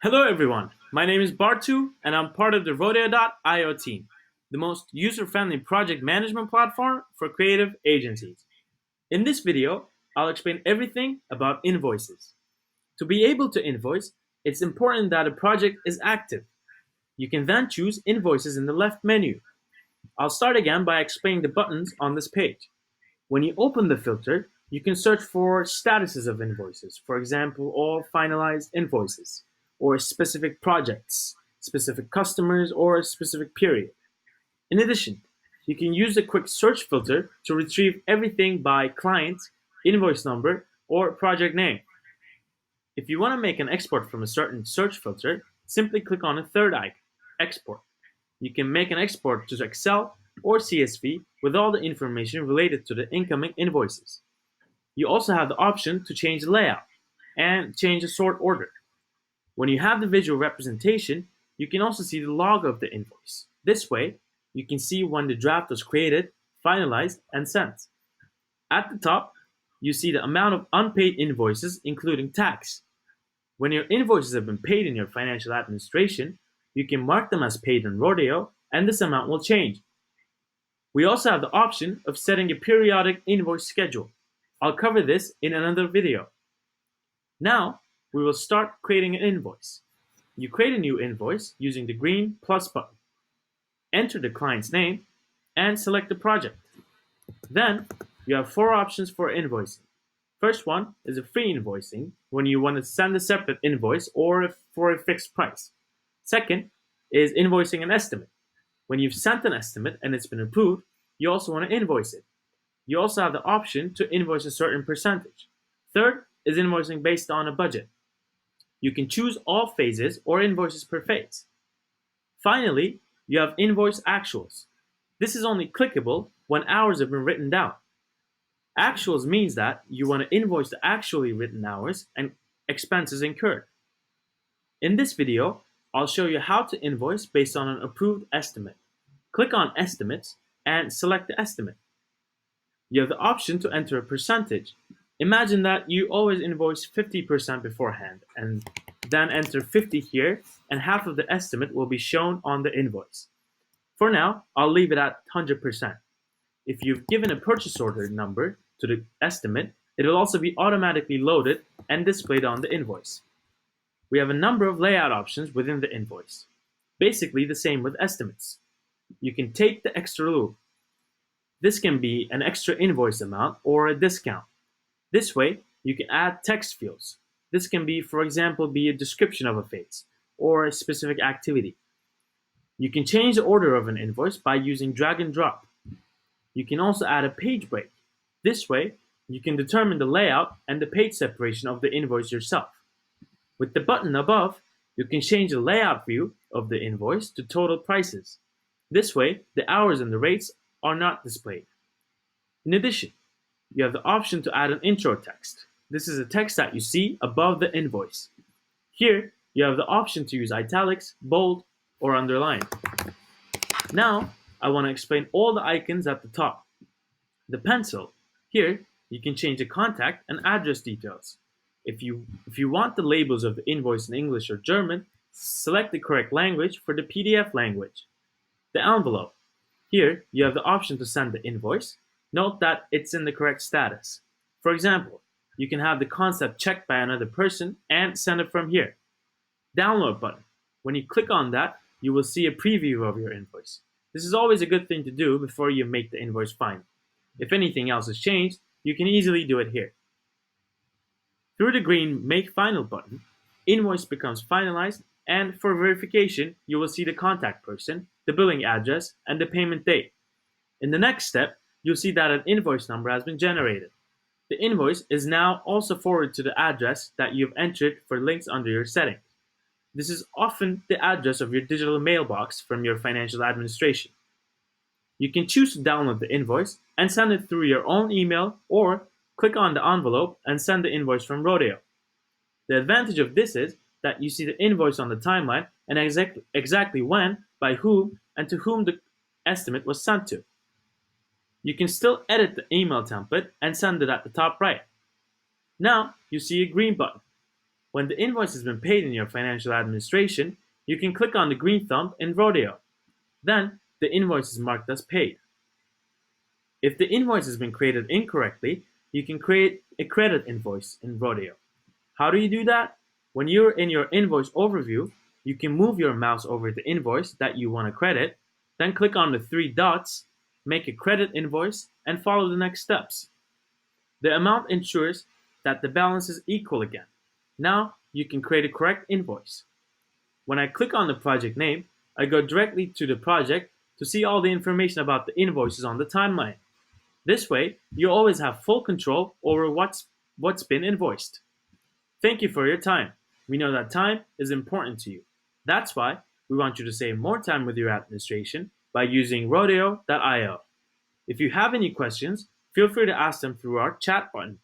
Hello everyone, my name is Bartu and I'm part of the Rodeo.io team, the most user-friendly project management platform for creative agencies. In this video, I'll explain everything about invoices. To be able to invoice, it's important that a project is active. You can then choose invoices in the left menu. I'll start again by explaining the buttons on this page. When you open the filter, you can search for statuses of invoices, for example, all finalized invoices, or specific projects, specific customers, or a specific period. In addition, you can use the quick search filter to retrieve everything by client, invoice number, or project name. If you want to make an export from a certain search filter, simply click on the third icon, Export. You can make an export to Excel or CSV with all the information related to the incoming invoices. You also have the option to change the layout and change the sort order. When you have the visual representation, you can also see the log of the invoice. This way, you can see when the draft was created, finalized, and sent. At the top, you see the amount of unpaid invoices, including tax. When your invoices have been paid in your financial administration, you can mark them as paid in Rodeo, and this amount will change. We also have the option of setting a periodic invoice schedule. I'll cover this in another video. Now, we will start creating an invoice. You create a new invoice using the green plus button. Enter the client's name and select the project. Then, you have four options for invoicing. First one is a free invoicing, when you want to send a separate invoice or for a fixed price. Second is invoicing an estimate. When you've sent an estimate and it's been approved, you also want to invoice it. You also have the option to invoice a certain percentage. Third is invoicing based on a budget. You can choose all phases or invoices per phase. Finally, you have invoice actuals. This is only clickable when hours have been written down. Actuals means that you want to invoice the actually written hours and expenses incurred. In this video, I'll show you how to invoice based on an approved estimate. Click on Estimates and select the estimate. You have the option to enter a percentage. Imagine that you always invoice 50% beforehand and then enter 50 here, and half of the estimate will be shown on the invoice. For now, I'll leave it at 100%. If you've given a purchase order number to the estimate, it will also be automatically loaded and displayed on the invoice. We have a number of layout options within the invoice. Basically the same with estimates. You can take the extra loop. This can be an extra invoice amount or a discount. This way, you can add text fields. This can be, for example, be a description of a phase or a specific activity. You can change the order of an invoice by using drag and drop. You can also add a page break. This way, you can determine the layout and the page separation of the invoice yourself. With the button above, you can change the layout view of the invoice to total prices. This way, the hours and the rates are not displayed. In addition, you have the option to add an intro text. This is a text that you see above the invoice. Here, you have the option to use italics, bold, or underline. Now, I want to explain all the icons at the top. The pencil. Here, you can change the contact and address details. If you want the labels of the invoice in English or German, select the correct language for the PDF language. The envelope. Here, you have the option to send the invoice. Note that it's in the correct status. For example, you can have the concept checked by another person and send it from here. Download button. When you click on that, you will see a preview of your invoice. This is always a good thing to do before you make the invoice final. If anything else is changed, you can easily do it here. Through the green Make Final button, invoice becomes finalized, and for verification, you will see the contact person, the billing address, and the payment date. In the next step, you'll see that an invoice number has been generated. The invoice is now also forwarded to the address that you've entered for links under your settings. This is often the address of your digital mailbox from your financial administration. You can choose to download the invoice and send it through your own email, or click on the envelope and send the invoice from Rodeo. The advantage of this is that you see the invoice on the timeline and exactly when, by whom, and to whom the estimate was sent to. You can still edit the email template and send it at the top right. Now you see a green button. When the invoice has been paid in your financial administration, you can click on the green thumb in Rodeo. Then, the invoice is marked as paid. If the invoice has been created incorrectly, you can create a credit invoice in Rodeo. How do you do that? When you're in your invoice overview, you can move your mouse over the invoice that you want to credit, then click on the three dots, make a credit invoice, and follow the next steps. The amount ensures that the balance is equal again. Now you can create a correct invoice. When I click on the project name, I go directly to the project to see all the information about the invoices on the timeline. This way, you always have full control over what's been invoiced. Thank you for your time. We know that time is important to you. That's why we want you to save more time with your administration by using Rodeo.io. If you have any questions, feel free to ask them through our chat button.